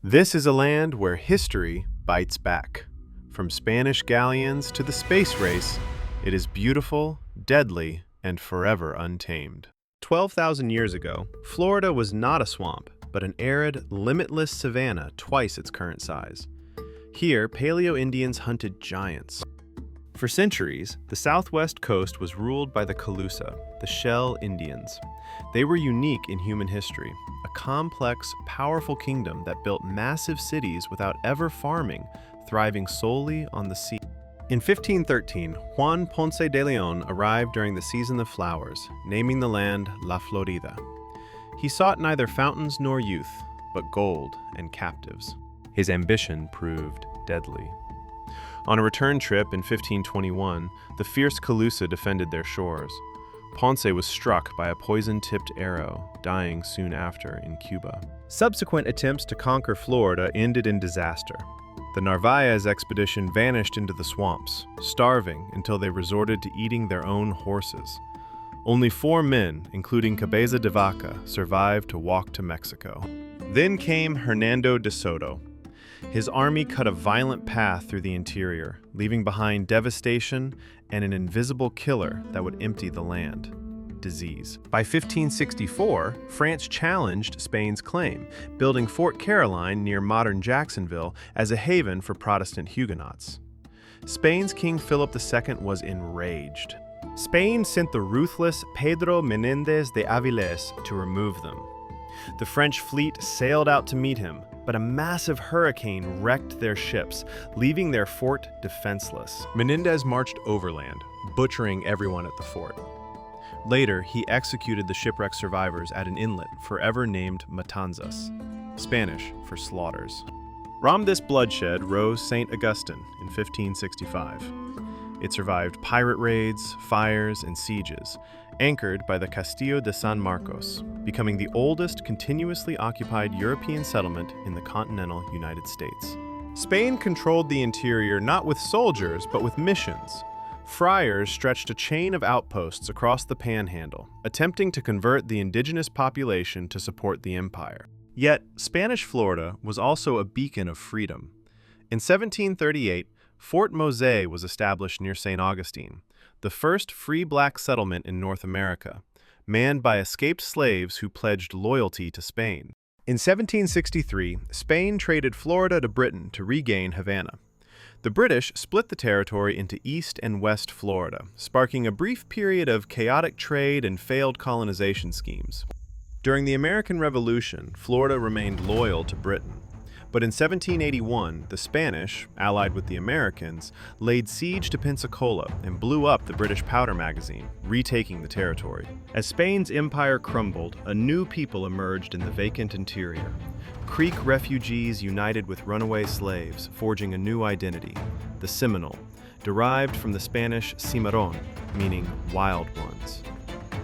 This is a land where history bites back. From Spanish galleons to the space race, it is beautiful, deadly, and forever untamed. 12,000 years ago, Florida was not a swamp, but an arid, limitless savanna twice its current size. Here, Paleo-Indians hunted giants. For centuries, the southwest coast was ruled by the Calusa, the Shell Indians. They were unique in human history, a complex, powerful kingdom that built massive cities without ever farming, thriving solely on the sea. In 1513, Juan Ponce de León arrived during the season of flowers, naming the land La Florida. He sought neither fountains nor youth, but gold and captives. His ambition proved deadly. On a return trip in 1521, the fierce Calusa defended their shores. Ponce was struck by a poison-tipped arrow, dying soon after in Cuba. Subsequent attempts to conquer Florida ended in disaster. The Narvaez expedition vanished into the swamps, starving until they resorted to eating their own horses. Only 4 men, including Cabeza de Vaca, survived to walk to Mexico. Then came Hernando de Soto. His army cut a violent path through the interior, leaving behind devastation and an invisible killer that would empty the land: disease. By 1564, France challenged Spain's claim, building Fort Caroline near modern Jacksonville as a haven for Protestant Huguenots. Spain's King Philip II was enraged. Spain sent the ruthless Pedro Menéndez de Avilés to remove them. The French fleet sailed out to meet him, but a massive hurricane wrecked their ships, leaving their fort defenseless. Menéndez marched overland, butchering everyone at the fort. Later, he executed the shipwreck survivors at an inlet forever named Matanzas, Spanish for slaughters. From this bloodshed rose St. Augustine in 1565. It survived pirate raids, fires, and sieges, anchored by the Castillo de San Marcos, becoming the oldest continuously occupied European settlement in the continental United States. Spain controlled the interior not with soldiers, but with missions. Friars stretched a chain of outposts across the Panhandle, attempting to convert the indigenous population to support the empire. Yet, Spanish Florida was also a beacon of freedom. In 1738, Fort Mose was established near St. Augustine, the first free black settlement in North America, manned by escaped slaves who pledged loyalty to Spain. In 1763, Spain traded Florida to Britain to regain Havana. The British split the territory into East and West Florida, sparking a brief period of chaotic trade and failed colonization schemes. During the American Revolution, Florida remained loyal to Britain. But in 1781, the Spanish, allied with the Americans, laid siege to Pensacola and blew up the British powder magazine, retaking the territory. As Spain's empire crumbled, a new people emerged in the vacant interior. Creek refugees united with runaway slaves, forging a new identity, the Seminole, derived from the Spanish cimarrón, meaning wild ones.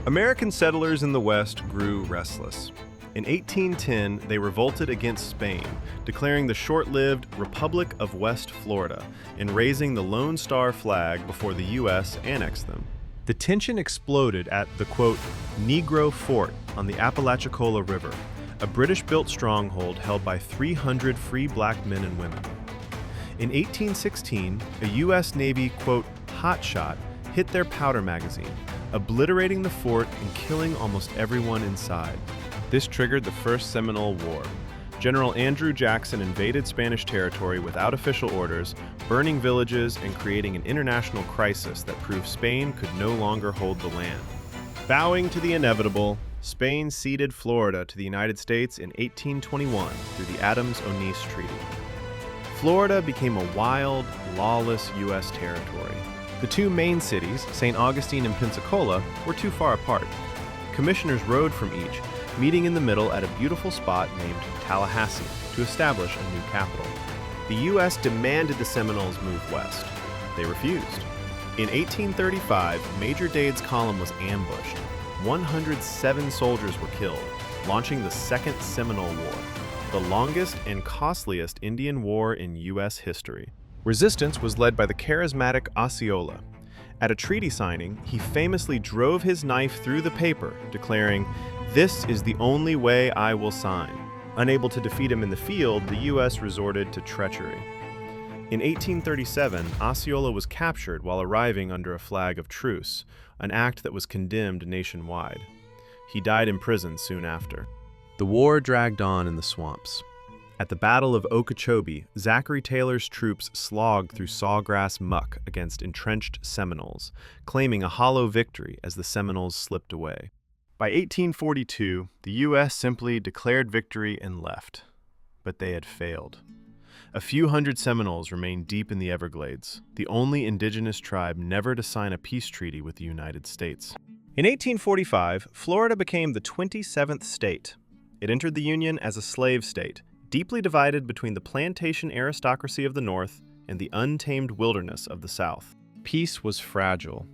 American settlers in the West grew restless. In 1810, they revolted against Spain, declaring the short-lived Republic of West Florida and raising the Lone Star flag before the U.S. annexed them. The tension exploded at the, quote, Negro Fort on the Apalachicola River, a British-built stronghold held by 300 free black men and women. In 1816, a U.S. Navy, quote, hotshot hit their powder magazine, obliterating the fort and killing almost everyone inside. This triggered the First Seminole War. General Andrew Jackson invaded Spanish territory without official orders, burning villages and creating an international crisis that proved Spain could no longer hold the land. Bowing to the inevitable, Spain ceded Florida to the United States in 1821 through the Adams-Onis Treaty. Florida became a wild, lawless U.S. territory. The 2 main cities, St. Augustine and Pensacola, were too far apart. Commissioners rode from each, meeting in the middle at a beautiful spot named Tallahassee to establish a new capital. The U.S. demanded the Seminoles move west. They refused. In 1835, Major Dade's column was ambushed. 107 soldiers were killed, launching the Second Seminole War, the longest and costliest Indian war in U.S. history. Resistance was led by the charismatic Osceola. At a treaty signing, he famously drove his knife through the paper, declaring, "This is the only way I will sign." Unable to defeat him in the field, the U.S. resorted to treachery. In 1837, Osceola was captured while arriving under a flag of truce, an act that was condemned nationwide. He died in prison soon after. The war dragged on in the swamps. At the Battle of Okeechobee, Zachary Taylor's troops slogged through sawgrass muck against entrenched Seminoles, claiming a hollow victory as the Seminoles slipped away. By 1842, the U.S. simply declared victory and left. But they had failed. A few hundred Seminoles remained deep in the Everglades, the only indigenous tribe never to sign a peace treaty with the United States. In 1845, Florida became the 27th state. It entered the Union as a slave state, deeply divided between the plantation aristocracy of the North and the untamed wilderness of the South. Peace was fragile.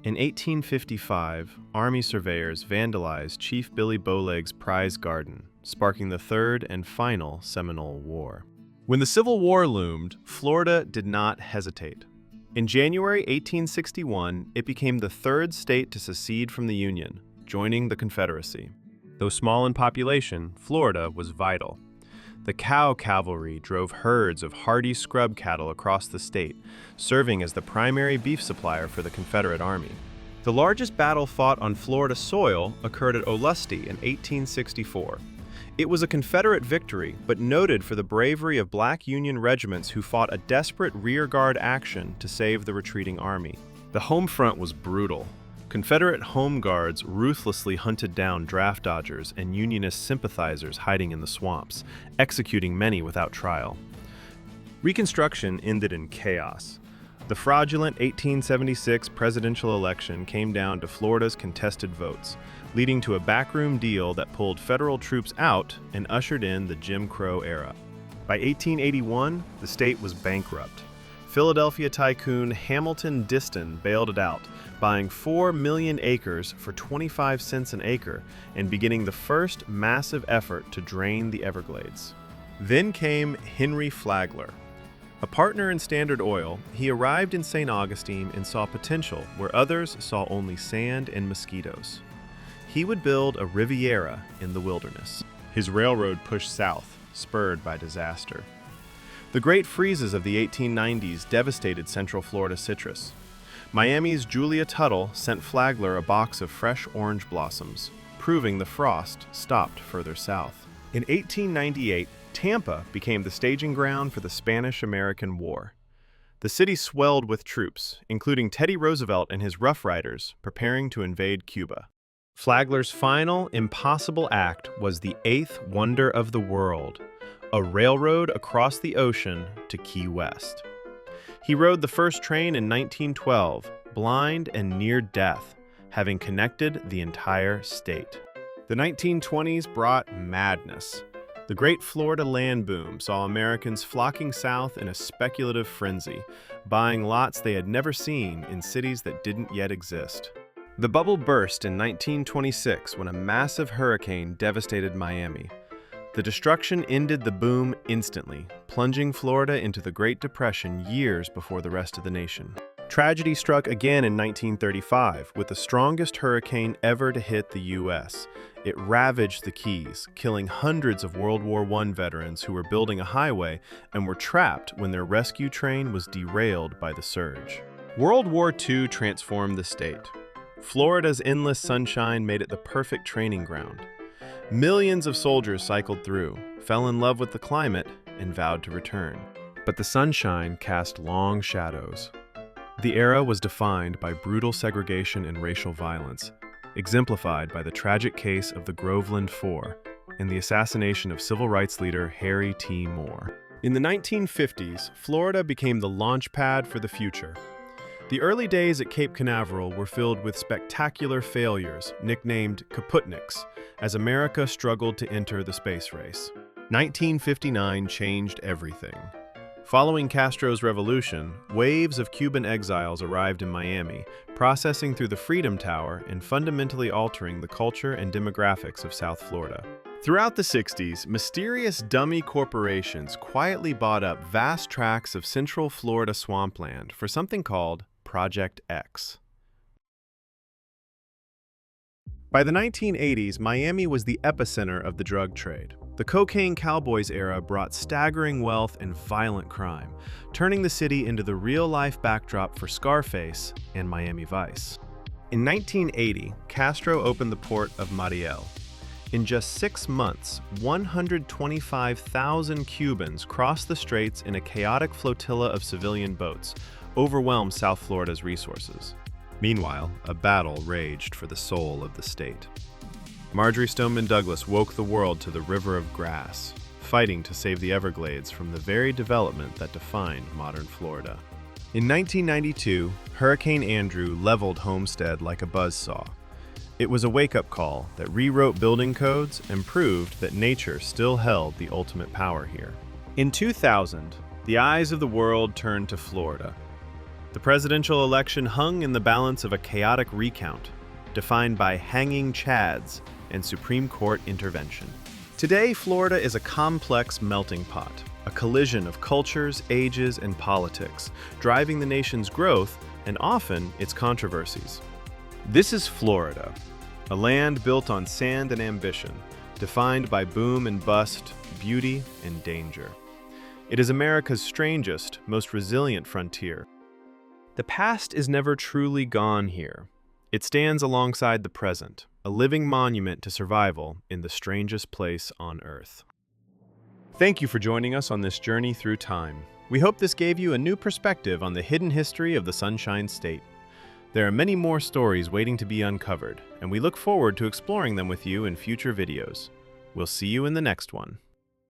In 1855, Army surveyors vandalized Chief Billy Bowleg's prize garden, sparking the third and final Seminole War. When the Civil War loomed, Florida did not hesitate. In January 1861, it became the third state to secede from the Union, joining the Confederacy. Though small in population, Florida was vital. The cow cavalry drove herds of hardy scrub cattle across the state, serving as the primary beef supplier for the Confederate Army. The largest battle fought on Florida soil occurred at Olustee in 1864. It was a Confederate victory, but noted for the bravery of black Union regiments who fought a desperate rearguard action to save the retreating army. The home front was brutal. Confederate home guards ruthlessly hunted down draft dodgers and Unionist sympathizers hiding in the swamps, executing many without trial. Reconstruction ended in chaos. The fraudulent 1876 presidential election came down to Florida's contested votes, leading to a backroom deal that pulled federal troops out and ushered in the Jim Crow era. By 1881, the state was bankrupt. Philadelphia tycoon Hamilton Diston bailed it out, buying 4 million acres for 25 cents an acre and beginning the first massive effort to drain the Everglades. Then came Henry Flagler. A partner in Standard Oil, he arrived in St. Augustine and saw potential where others saw only sand and mosquitoes. He would build a Riviera in the wilderness. His railroad pushed south, spurred by disaster. The great freezes of the 1890s devastated Central Florida citrus. Miami's Julia Tuttle sent Flagler a box of fresh orange blossoms, proving the frost stopped further south. In 1898, Tampa became the staging ground for the Spanish-American War. The city swelled with troops, including Teddy Roosevelt and his Rough Riders, preparing to invade Cuba. Flagler's final, impossible act was the eighth wonder of the world, a railroad across the ocean to Key West. He rode the first train in 1912, blind and near death, having connected the entire state. The 1920s brought madness. The Great Florida land boom saw Americans flocking south in a speculative frenzy, buying lots they had never seen in cities that didn't yet exist. The bubble burst in 1926 when a massive hurricane devastated Miami. The destruction ended the boom instantly, plunging Florida into the Great Depression years before the rest of the nation. Tragedy struck again in 1935 with the strongest hurricane ever to hit the U.S. It ravaged the Keys, killing hundreds of World War I veterans who were building a highway and were trapped when their rescue train was derailed by the surge. World War II transformed the state. Florida's endless sunshine made it the perfect training ground. Millions of soldiers cycled through, fell in love with the climate, and vowed to return. But the sunshine cast long shadows. The era was defined by brutal segregation and racial violence, exemplified by the tragic case of the Groveland Four and the assassination of civil rights leader Harry T. Moore. In the 1950s, Florida became the launch pad for the future. The early days at Cape Canaveral were filled with spectacular failures, nicknamed Kaputniks, as America struggled to enter the space race. 1959 changed everything. Following Castro's revolution, waves of Cuban exiles arrived in Miami, processing through the Freedom Tower and fundamentally altering the culture and demographics of South Florida. Throughout the 60s, mysterious dummy corporations quietly bought up vast tracts of Central Florida swampland for something called Project X. By the 1980s, Miami was the epicenter of the drug trade. The cocaine cowboys era brought staggering wealth and violent crime, turning the city into the real-life backdrop for Scarface and Miami Vice. In 1980, Castro opened the port of Mariel. In just 6 months, 125,000 Cubans crossed the straits in a chaotic flotilla of civilian boats, overwhelmed South Florida's resources. Meanwhile, a battle raged for the soul of the state. Marjorie Stoneman Douglas woke the world to the river of grass, fighting to save the Everglades from the very development that defined modern Florida. In 1992, Hurricane Andrew leveled Homestead like a buzzsaw. It was a wake-up call that rewrote building codes and proved that nature still held the ultimate power here. In 2000, the eyes of the world turned to Florida. The presidential election hung in the balance of a chaotic recount, defined by hanging chads and Supreme Court intervention. Today, Florida is a complex melting pot, a collision of cultures, ages, and politics, driving the nation's growth and often its controversies. This is Florida, a land built on sand and ambition, defined by boom and bust, beauty and danger. It is America's strangest, most resilient frontier. The past is never truly gone here. It stands alongside the present, a living monument to survival in the strangest place on Earth. Thank you for joining us on this journey through time. We hope this gave you a new perspective on the hidden history of the Sunshine State. There are many more stories waiting to be uncovered, and we look forward to exploring them with you in future videos. We'll see you in the next one.